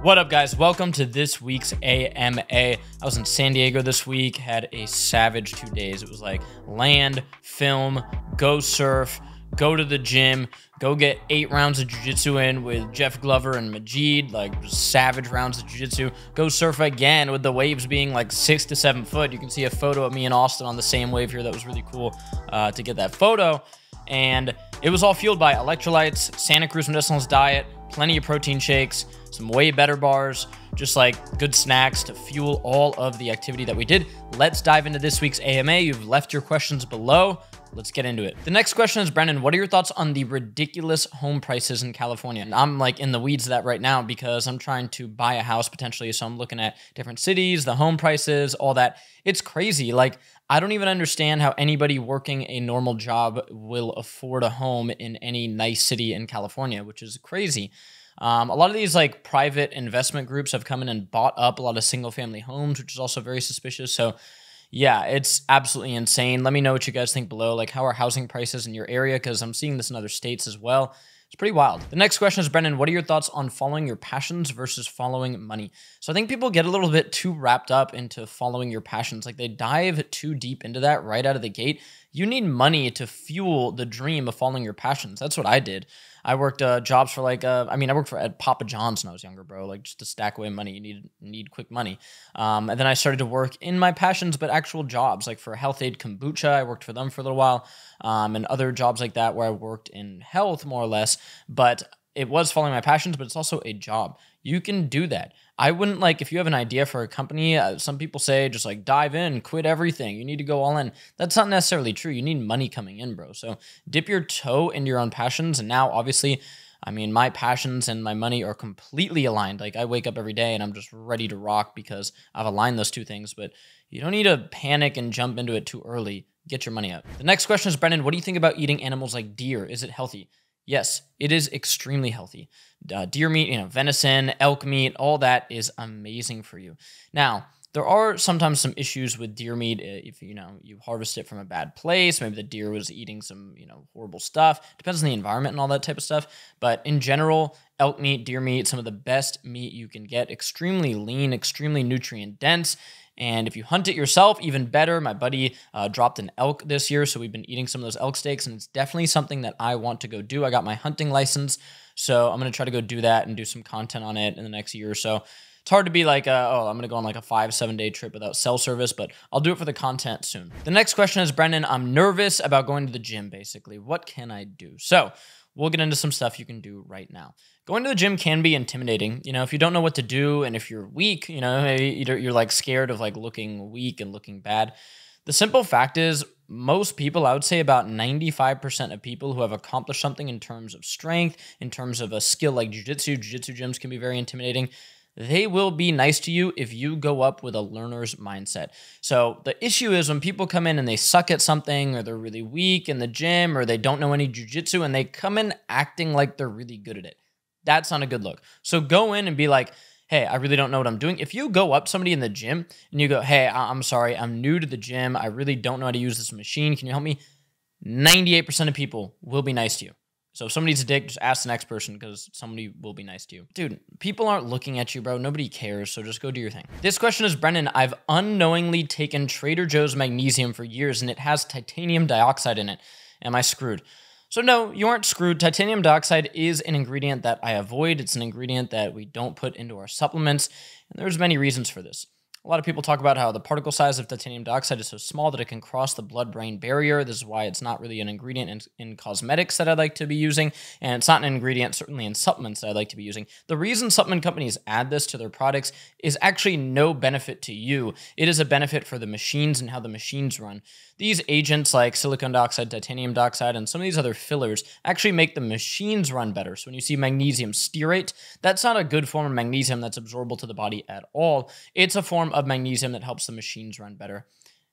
What up, guys? Welcome to this week's AMA. I was in San Diego this week, had a savage 2 days. It was like land, film, go surf, go to the gym, go get 8 rounds of jiu-jitsu in with Jeff Glover and Majid, like savage rounds of jiu-jitsu. Go surf again with the waves being like 6 to 7 foot. You can see a photo of me and Austin on the same wave here. That was really cool to get that photo. And it was all fueled by electrolytes, Santa Cruz Medicinals diet, plenty of protein shakes, some way better bars, just like good snacks to fuel all of the activity that we did. Let's dive into this week's AMA. You've left your questions below. Let's get into it. The next question is, Brendan, what are your thoughts on the ridiculous home prices in California? And I'm like in the weeds of that right now because I'm trying to buy a house potentially. So I'm looking at different cities, the home prices, all that. It's crazy. Like, I don't even understand how anybody working a normal job will afford a home in any nice city in California, which is crazy. A lot of these like private investment groups have come in and bought up a lot of single family homes, which is also very suspicious. So yeah, it's absolutely insane. Let me know what you guys think below. Like, how are housing prices in your area? Because I'm seeing this in other states as well. It's pretty wild. The next question is, Brendan, what are your thoughts on following your passions versus following money? So I think people get a little bit too wrapped up into following your passions. Like, they dive too deep into that right out of the gate. You need money to fuel the dream of following your passions. That's what I did. I worked jobs for like, I worked for at Papa John's when I was younger, bro. Like, just to stack away money, you need quick money. And then I started to work in my passions, but actual jobs, like for Health Aid Kombucha. I worked for them for a little while, and other jobs like that where I worked in health more or less. But it was following my passions, but it's also a job. You can do that. I wouldn't, like, if you have an idea for a company, some people say just like dive in, quit everything. You need to go all in. That's not necessarily true. You need money coming in, bro. So dip your toe into your own passions. And now, obviously, my passions and my money are completely aligned. Like, I wake up every day and I'm just ready to rock because I've aligned those two things. But you don't need to panic and jump into it too early. Get your money out. The next question is, Brendan, what do you think about eating animals like deer? Is it healthy? Yes, it is extremely healthy. Deer meat, venison, elk meat, all that is amazing for you. Now, there are sometimes some issues with deer meat if, you harvest it from a bad place. Maybe the deer was eating some, horrible stuff. Depends on the environment and all that type of stuff. But in general, elk meat, deer meat, some of the best meat you can get. Extremely lean, extremely nutrient dense. And if you hunt it yourself, even better. My buddy dropped an elk this year, so we've been eating some of those elk steaks, and it's definitely something that I want to go do. I got my hunting license, so I'm going to try to go do that and do some content on it in the next year or so. It's hard to be like, I'm going to go on like a 5-7 day trip without cell service, but I'll do it for the content soon. The next question is, Brendan, I'm nervous about going to the gym, basically. What can I do? So we'll get into some stuff you can do right now. Going to the gym can be intimidating. If you don't know what to do and if you're weak, maybe you're like scared of like looking weak and looking bad. The simple fact is, most people, I would say about 95% of people who have accomplished something in terms of strength, in terms of a skill like jiu-jitsu gyms can be very intimidating. They will be nice to you if you go up with a learner's mindset. So the issue is when people come in and they suck at something, or they're really weak in the gym, or they don't know any jiu-jitsu, and they come in acting like they're really good at it. That's not a good look. So go in and be like, hey, I really don't know what I'm doing. If you go up somebody in the gym and you go, hey, I'm sorry, I'm new to the gym. I really don't know how to use this machine. Can you help me? 98% of people will be nice to you. So if somebody's a dick, just ask the next person because somebody will be nice to you. Dude, people aren't looking at you, bro. Nobody cares, so just go do your thing. This question is, Brendan, I've unknowingly taken Trader Joe's magnesium for years and it has titanium dioxide in it. Am I screwed? So no, you aren't screwed. Titanium dioxide is an ingredient that I avoid. It's an ingredient that we don't put into our supplements, and there's many reasons for this. A lot of people talk about how the particle size of titanium dioxide is so small that it can cross the blood-brain barrier. This is why it's not really an ingredient in cosmetics that I'd like to be using, and it's not an ingredient certainly in supplements that I'd like to be using. The reason supplement companies add this to their products is actually no benefit to you. It is a benefit for the machines and how the machines run. These agents like silicon dioxide, titanium dioxide, and some of these other fillers actually make the machines run better. So when you see magnesium stearate, that's not a good form of magnesium that's absorbable to the body at all. It's a form of magnesium that helps the machines run better.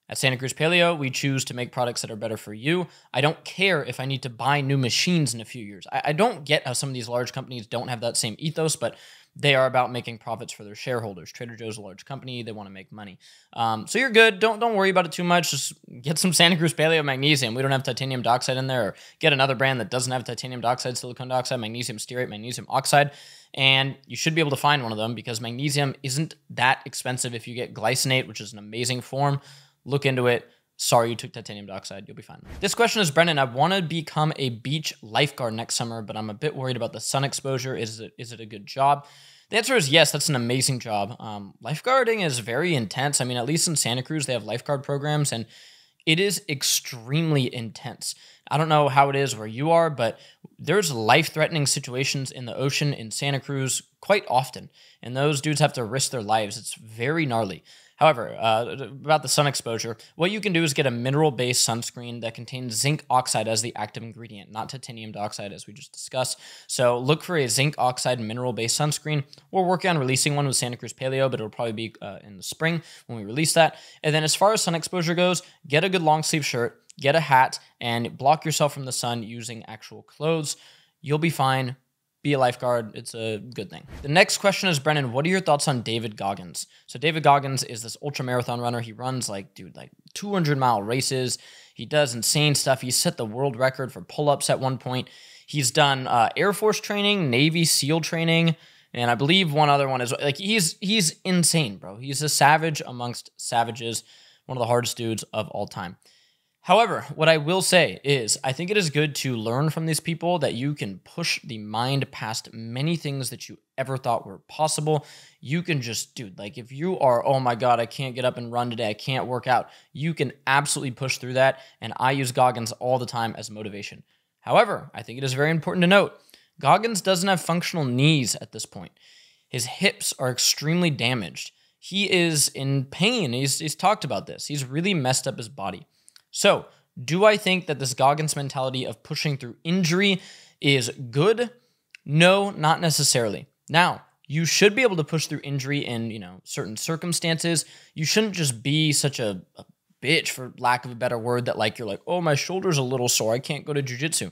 At Santa Cruz Paleo, we choose to make products that are better for you. I don't care if I need to buy new machines in a few years. I don't get how some of these large companies don't have that same ethos, but they are about making profits for their shareholders. Trader Joe's a large company. They want to make money. So you're good. Don't worry about it too much. Just get some Santa Cruz Paleo magnesium. We don't have titanium dioxide in there. Or get another brand that doesn't have titanium dioxide, silicon dioxide, magnesium stearate, magnesium oxide. and you should be able to find one of them because magnesium isn't that expensive if you get glycinate, which is an amazing form. Look into it. Sorry you took titanium dioxide. You'll be fine. This question is, Brendan, I want to become a beach lifeguard next summer, but I'm a bit worried about the sun exposure. Is it a good job? The answer is yes, that's an amazing job. Lifeguarding is very intense. I mean, at least in Santa Cruz, they have lifeguard programs, and it is extremely intense. I don't know how it is where you are, but there's life-threatening situations in the ocean in Santa Cruz quite often, and those dudes have to risk their lives. It's very gnarly. However, about the sun exposure, what you can do is get a mineral-based sunscreen that contains zinc oxide as the active ingredient, not titanium dioxide as we just discussed. So look for a zinc oxide mineral-based sunscreen. We're working on releasing one with Santa Cruz Paleo, but it'll probably be in the spring when we release that. And then as far as sun exposure goes, get a good long sleeve shirt, get a hat, and block yourself from the sun using actual clothes. You'll be fine. Be a lifeguard. It's a good thing. The next question is, Brennan, what are your thoughts on David Goggins? So David Goggins is this ultra marathon runner. He runs like 200-mile races. He does insane stuff. He set the world record for pull-ups at one point. He's done Air Force training, Navy SEAL training, and I believe one other one is like he's insane, bro. He's a savage amongst savages, one of the hardest dudes of all time. However, what I will say is I think it is good to learn from these people that you can push the mind past many things that you ever thought were possible. You can just, dude, like if you are, oh my God, I can't get up and run today, I can't work out, you can absolutely push through that. And I use Goggins all the time as motivation. However, I think it is very important to note, Goggins doesn't have functional knees at this point. His hips are extremely damaged. He is in pain. He's talked about this. He's really messed up his body. So, do I think that this Goggins mentality of pushing through injury is good? No, not necessarily. Now, you should be able to push through injury in, certain circumstances. You shouldn't just be such a bitch, for lack of a better word, that like you're like, oh, my shoulder's a little sore, I can't go to jiu-jitsu.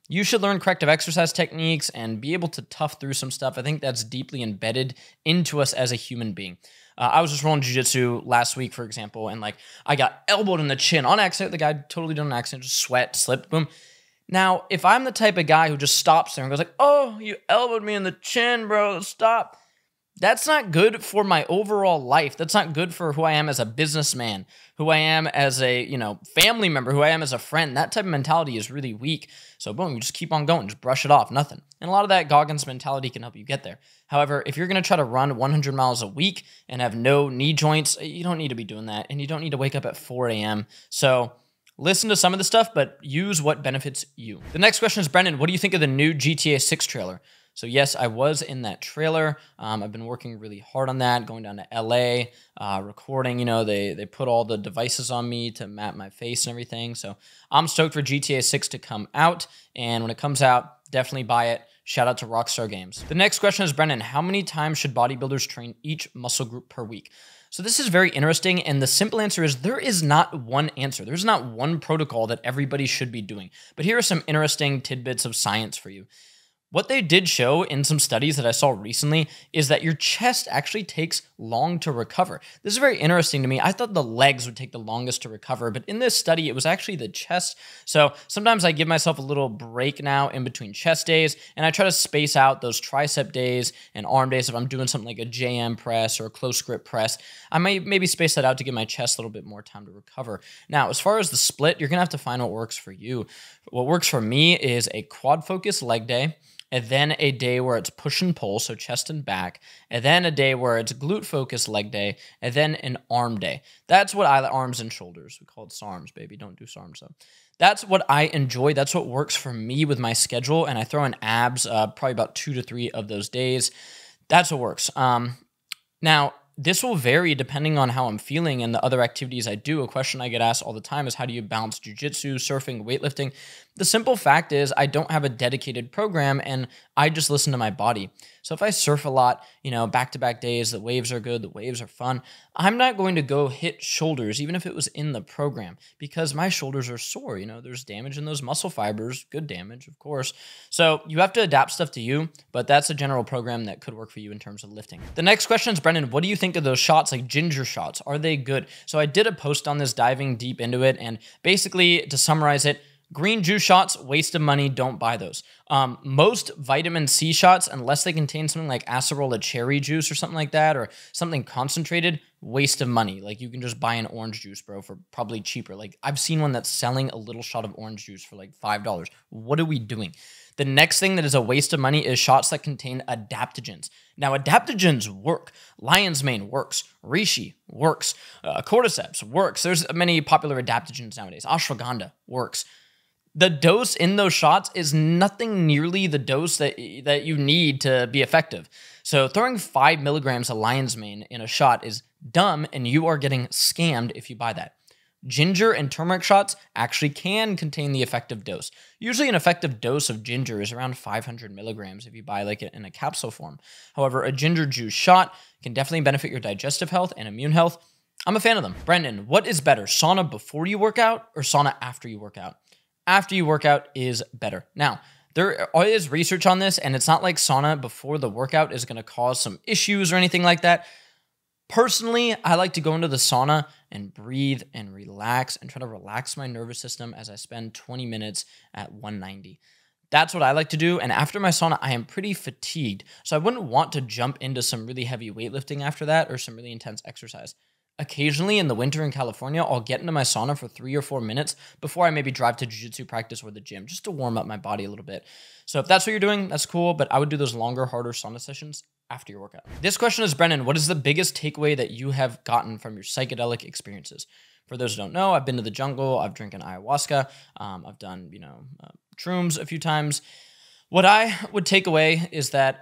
You should learn corrective exercise techniques and be able to tough through some stuff. I think that's deeply embedded into us as a human being. I was just rolling jiu-jitsu last week, for example, and like I got elbowed in the chin on accident. The guy totally did on accident, just sweat, slipped, boom. Now, if I'm the type of guy who just stops there and goes like, oh, you elbowed me in the chin, bro, stop. That's not good for my overall life. That's not good for who I am as a businessman, who I am as a, family member, who I am as a friend. That type of mentality is really weak. So boom, you just keep on going, just brush it off, nothing. And a lot of that Goggins mentality can help you get there. However, if you're going to try to run 100 miles a week and have no knee joints, you don't need to be doing that. And you don't need to wake up at 4 a.m. So listen to some of the stuff, but use what benefits you. The next question is, Brendan, what do you think of the new GTA 6 trailer? So yes, I was in that trailer. I've been working really hard on that, going down to LA, recording. They put all the devices on me to map my face and everything. So I'm stoked for GTA 6 to come out. And when it comes out, definitely buy it. Shout out to Rockstar Games. The next question is, Brendan, how many times should bodybuilders train each muscle group per week? So this is very interesting, and the simple answer is there is not one answer. There's not one protocol that everybody should be doing. But here are some interesting tidbits of science for you. What they did show in some studies that I saw recently is that your chest actually takes long to recover. This is very interesting to me. I thought the legs would take the longest to recover, but in this study, it was actually the chest. So sometimes I give myself a little break now in between chest days, and I try to space out those tricep days and arm days. If I'm doing something like a JM press or a close grip press, I might maybe space that out to give my chest a little bit more time to recover. Now, as far as the split, you're going to have to find what works for you. What works for me is a quad focus leg day, and then a day where it's push and pull, so chest and back, and then a day where it's glute-focused leg day, and then an arm day. That's what arms and shoulders. We call it SARMs, baby. Don't do SARMs, though. That's what I enjoy. That's what works for me with my schedule, and I throw in abs probably about 2 to 3 of those days. That's what works. Now, this will vary depending on how I'm feeling and the other activities I do. A question I get asked all the time is, how do you balance jiu-jitsu, surfing, weightlifting? The simple fact is I don't have a dedicated program, and I just listen to my body. So if I surf a lot, back-to-back days, the waves are good, the waves are fun, I'm not going to go hit shoulders, even if it was in the program, because my shoulders are sore. There's damage in those muscle fibers, good damage, of course. So you have to adapt stuff to you, but that's a general program that could work for you in terms of lifting. The next question is, Brendan, what do you think of those shots, like ginger shots? Are they good? So I did a post on this, diving deep into it, and basically, to summarize it, Green juice shots, waste of money. Don't buy those. Most vitamin C shots, unless they contain something like acerola cherry juice or something like that, or something concentrated, waste of money. Like you can just buy an orange juice, bro, for probably cheaper. Like I've seen one that's selling a little shot of orange juice for like $5. What are we doing? The next thing that is a waste of money is shots that contain adaptogens. Now, adaptogens work. Lion's mane works. Reishi works. Cordyceps works. There's many popular adaptogens nowadays. Ashwagandha works. The dose in those shots is nothing nearly the dose that you need to be effective. So throwing 5 milligrams of lion's mane in a shot is dumb, and you are getting scammed if you buy that. Ginger and turmeric shots actually can contain the effective dose. Usually an effective dose of ginger is around 500 milligrams if you buy like it in a capsule form. However, a ginger juice shot can definitely benefit your digestive health and immune health. I'm a fan of them. Brendan, what is better, sauna before you work out or sauna after you work out? After you work out is better. Now, there is research on this, and it's not like sauna before the workout is going to cause some issues or anything like that. Personally, I like to go into the sauna and breathe and relax and try to relax my nervous system as I spend 20 minutes at 190. That's what I like to do. And after my sauna, I am pretty fatigued. So I wouldn't want to jump into some really heavy weightlifting after that or some really intense exercise. Occasionally in the winter in California, I'll get into my sauna for 3 or 4 minutes before I maybe drive to jiu-jitsu practice or the gym just to warm up my body a little bit. So if that's what you're doing, that's cool. But I would do those longer, harder sauna sessions after your workout. This question is, Brendan, what is the biggest takeaway that you have gotten from your psychedelic experiences? For those who don't know, I've been to the jungle. I've drinking ayahuasca. I've done, shrooms a few times. What I would take away is that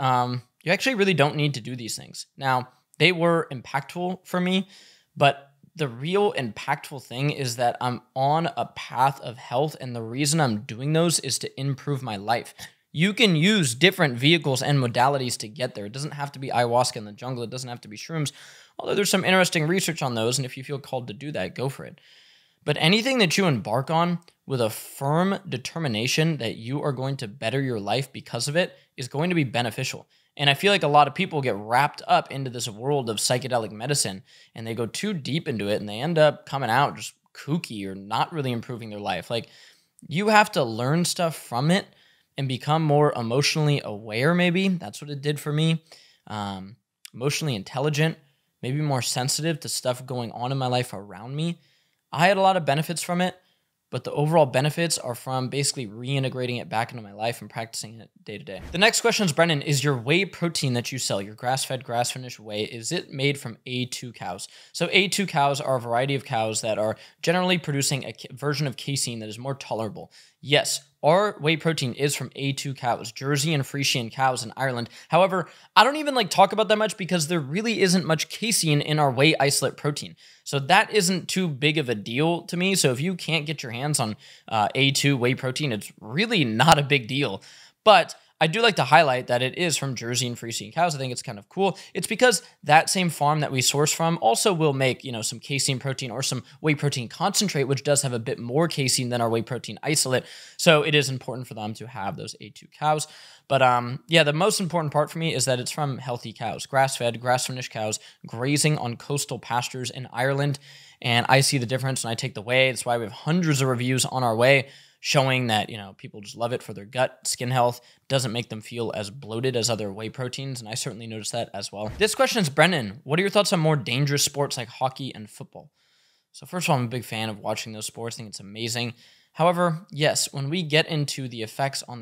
you actually really don't need to do these things. Now, they were impactful for me, but the real impactful thing is that I'm on a path of health, and the reason I'm doing those is to improve my life. You can use different vehicles and modalities to get there. It doesn't have to be ayahuasca in the jungle. It doesn't have to be shrooms, although there's some interesting research on those, and if you feel called to do that, go for it. But anything that you embark on with a firm determination that you are going to better your life because of it is going to be beneficial. And I feel like a lot of people get wrapped up into this world of psychedelic medicine, and they go too deep into it, and they end up coming out just kooky or not really improving their life. Like, you have to learn stuff from it and become more emotionally aware, maybe. That's what it did for me. Emotionally intelligent, maybe more sensitive to stuff going on in my life around me. I had a lot of benefits from it, but the overall benefits are from basically reintegrating it back into my life and practicing it day to day. The next question is, Brendan, is your whey protein that you sell, your grass-fed, grass-finished whey, is it made from A2 cows? So A2 cows are a variety of cows that are generally producing a version of casein that is more tolerable. Yes, our whey protein is from A2 cows, Jersey and Frisian cows in Ireland. However, I don't even talk about that much because there really isn't much casein in our whey isolate protein. So that isn't too big of a deal to me. So if you can't get your hands on A2 whey protein, it's really not a big deal. But I do like to highlight that it is from Jersey and Frisian cows. I think it's kind of cool. It's because that same farm that we source from also will make, some casein protein or some whey protein concentrate, which does have a bit more casein than our whey protein isolate. So it is important for them to have those A2 cows. But the most important part for me is that it's from healthy cows, grass-fed, grass-finished cows grazing on coastal pastures in Ireland. And I see the difference, and I take the whey. That's why we have hundreds of reviews on our whey showing that, people just love it for their gut, skin health, doesn't make them feel as bloated as other whey proteins, and I certainly noticed that as well. This question is, Brendan, what are your thoughts on more dangerous sports like hockey and football? So first of all, I'm a big fan of watching those sports. I think it's amazing. However, yes, when we get into the effects on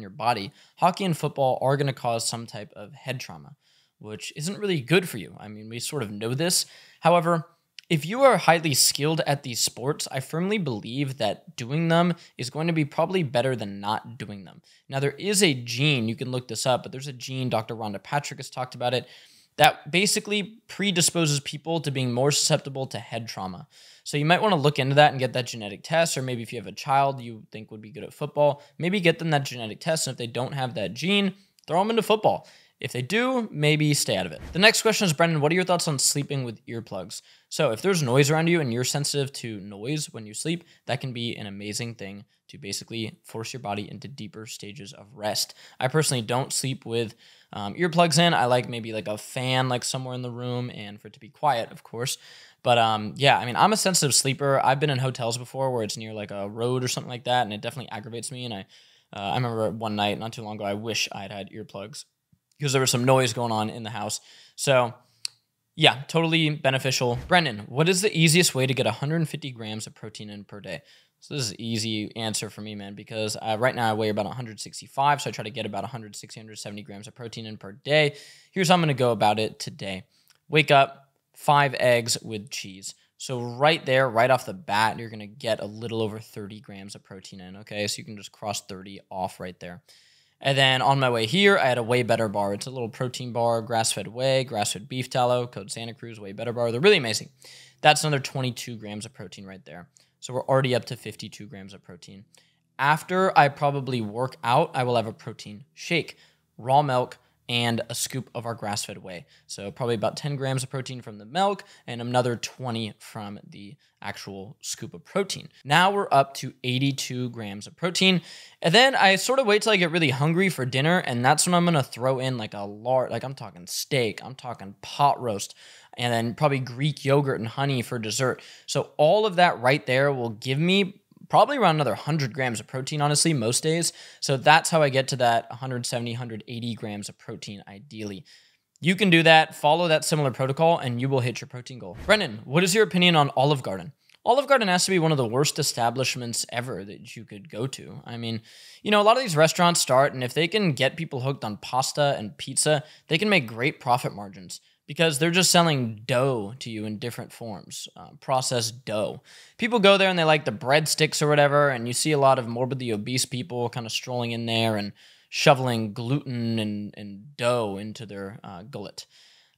your body, hockey and football are going to cause some type of head trauma, which isn't really good for you. I mean, we sort of know this. However, if you are highly skilled at these sports, I firmly believe that doing them is going to be probably better than not doing them. Now, there is a gene, you can look this up, but there's a gene, Dr. Rhonda Patrick has talked about it, that basically predisposes people to being more susceptible to head trauma. So you might want to look into that and get that genetic test, or maybe if you have a child you think would be good at football, maybe get them that genetic test, and if they don't have that gene, throw them into football. If they do, maybe stay out of it. The next question is, Brendan, what are your thoughts on sleeping with earplugs? So if there's noise around you and you're sensitive to noise when you sleep, that can be an amazing thing to basically force your body into deeper stages of rest. I personally don't sleep with earplugs in. I like maybe like a fan like somewhere in the room and for it to be quiet, of course. But yeah, I mean, I'm a sensitive sleeper. I've been in hotels before where it's near like a road or something like that, and it definitely aggravates me. And I remember one night not too long ago, I wish I had earplugs because there was some noise going on in the house. So yeah, totally beneficial. Brendan, what is the easiest way to get 150 grams of protein in per day? So this is an easy answer for me, man, because right now I weigh about 165, so I try to get about 160, 170 grams of protein in per day. Here's how I'm going to go about it today. Wake up, 5 eggs with cheese. So right there, right off the bat, you're going to get a little over 30 grams of protein in, okay? So you can just cross 30 off right there. And then on my way here, I had a Way Better bar. It's a little protein bar, grass-fed whey, grass-fed beef tallow, code Santa Cruz, Way Better bar. They're really amazing. That's another 22 grams of protein right there. So we're already up to 52 grams of protein. After I probably work out, I will have a protein shake, raw milk, and a scoop of our grass-fed whey. So probably about 10 grams of protein from the milk and another 20 from the actual scoop of protein. Now we're up to 82 grams of protein. And then I sort of wait till I get really hungry for dinner, and that's when I'm gonna throw in like a large, like I'm talking steak, I'm talking pot roast, and then probably Greek yogurt and honey for dessert. So all of that right there will give me probably around another 100 grams of protein, honestly, most days. So that's how I get to that 170, 180 grams of protein, ideally. You can do that, follow that similar protocol, and you will hit your protein goal. Brendan, what is your opinion on Olive Garden? Olive Garden has to be one of the worst establishments ever that you could go to. I mean, you know, a lot of these restaurants start, and if they can get people hooked on pasta and pizza, they can make great profit margins, because they're just selling dough to you in different forms, processed dough. People go there and they like the breadsticks or whatever, and you see a lot of morbidly obese people kind of strolling in there and shoveling gluten and dough into their gullet.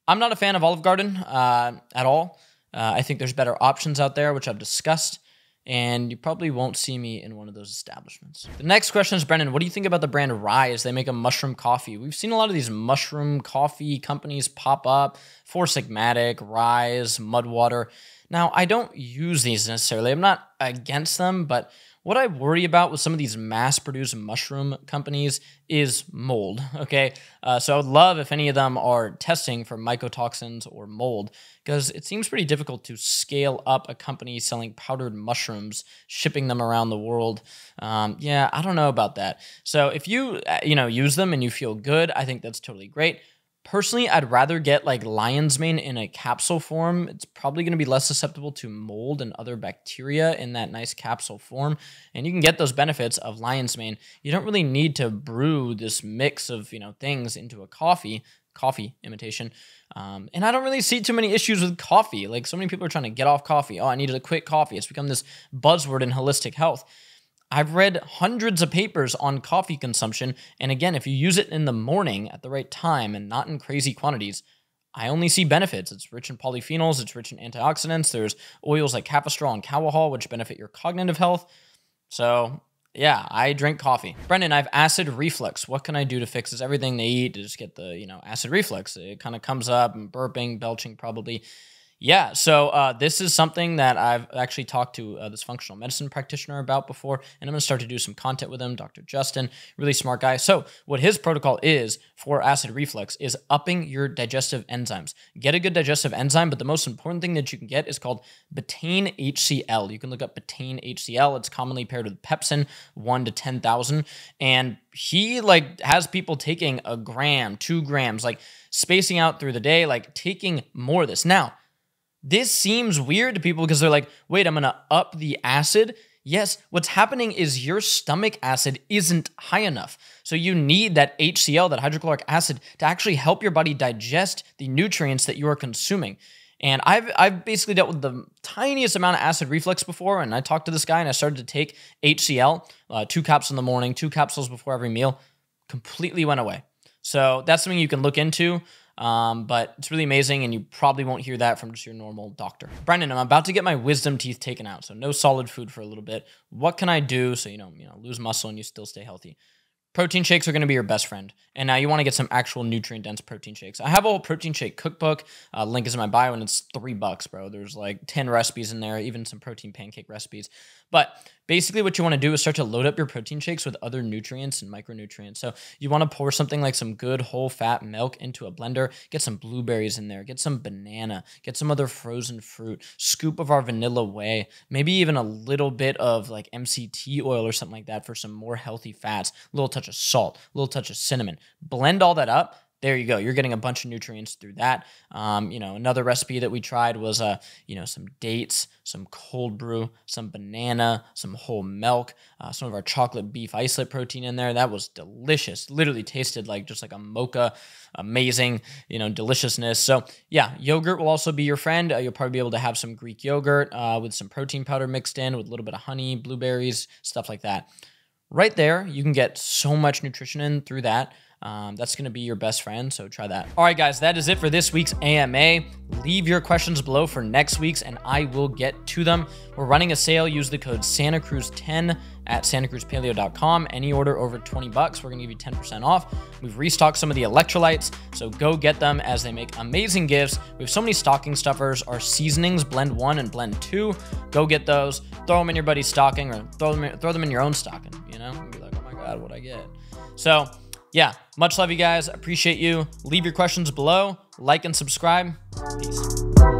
I'm not a fan of Olive Garden at all. I think there's better options out there, which I've discussed, and you probably won't see me in one of those establishments. The next question is, Brendan, what do you think about the brand Rise? They make a mushroom coffee. We've seen a lot of these mushroom coffee companies pop up, Four Sigmatic, Rise, Mudwater. Now, I don't use these necessarily. I'm not against them, but what I worry about with some of these mass-produced mushroom companies is mold, okay? So I would love if any of them are testing for mycotoxins or mold, because it seems pretty difficult to scale up a company selling powdered mushrooms, shipping them around the world. Yeah, I don't know about that. So if you, use them and you feel good, I think that's totally great. Personally, I'd rather get like lion's mane in a capsule form. It's probably going to be less susceptible to mold and other bacteria in that nice capsule form. And you can get those benefits of lion's mane. You don't really need to brew this mix of, things into a coffee imitation. And I don't really see too many issues with coffee. Like, so many people are trying to get off coffee. Oh, I needed a quick coffee. It's become this buzzword in holistic health. I've read hundreds of papers on coffee consumption, and again, if you use it in the morning at the right time and not in crazy quantities, I only see benefits. It's rich in polyphenols, it's rich in antioxidants, there's oils like capistrol and cowahol, which benefit your cognitive health. So yeah, I drink coffee. Brendan, I have acid reflux. What can I do to fix this? Everything they eat to just get the, acid reflux. It kind of comes up and burping, belching probably. Yeah, so this is something that I've actually talked to this functional medicine practitioner about before, and I'm going to start to do some content with him, Dr. Justin, really smart guy. So what his protocol is for acid reflux is upping your digestive enzymes. Get a good digestive enzyme, but the most important thing that you can get is called betaine HCl. You can look up betaine HCl. It's commonly paired with pepsin, 1 to 10,000, and he has people taking a gram, 2 grams, spacing out through the day, taking more of this. Now, this seems weird to people because they're like, wait, I'm going to up the acid. Yes, what's happening is your stomach acid isn't high enough. So you need that HCl, that hydrochloric acid, to actually help your body digest the nutrients that you are consuming. And I've basically dealt with the tiniest amount of acid reflux before, and I talked to this guy and I started to take HCl, 2 capsules in the morning, 2 capsules before every meal, completely went away. So that's something you can look into. But it's really amazing, and you probably won't hear that from just your normal doctor. Brendan, I'm about to get my wisdom teeth taken out, so no solid food for a little bit. What can I do so lose muscle and you still stay healthy? Protein shakes are going to be your best friend. And now you want to get some actual nutrient-dense protein shakes. I have a whole protein shake cookbook. Link is in my bio, and it's $3, bro. There's 10 recipes in there, even some protein pancake recipes. But basically what you want to do is start to load up your protein shakes with other nutrients and micronutrients. So you want to pour something like some good whole fat milk into a blender, get some blueberries in there, get some banana, get some other frozen fruit, scoop of our vanilla whey, maybe even a little bit of like MCT oil or something like that for some more healthy fats, a little touch of salt, a little touch of cinnamon. Blend all that up. There you go. You're getting a bunch of nutrients through that. Another recipe that we tried was, some dates, some cold brew, some banana, some whole milk, some of our chocolate beef isolate protein in there. That was delicious. Literally tasted like just like a mocha, amazing, deliciousness. So yeah, yogurt will also be your friend. You'll probably be able to have some Greek yogurt with some protein powder mixed in with a little bit of honey, blueberries, stuff like that. Right there, you can get so much nutrition in through that. That's going to be your best friend, so try that. All right, guys, that is it for this week's AMA. Leave your questions below for next week's, and I will get to them. We're running a sale. Use the code SantaCruz10 at santacruzpaleo.com. Any order over $20, we're going to give you 10% off. We've restocked some of the electrolytes, so go get them as they make amazing gifts. We have so many stocking stuffers. Our seasonings, blend 1 and blend 2. Go get those. Throw them in your buddy's stocking, or throw them in your own stocking, And be like, oh my God, what'd I get? So yeah, much love, you guys. Appreciate you. Leave your questions below. Like and subscribe. Peace.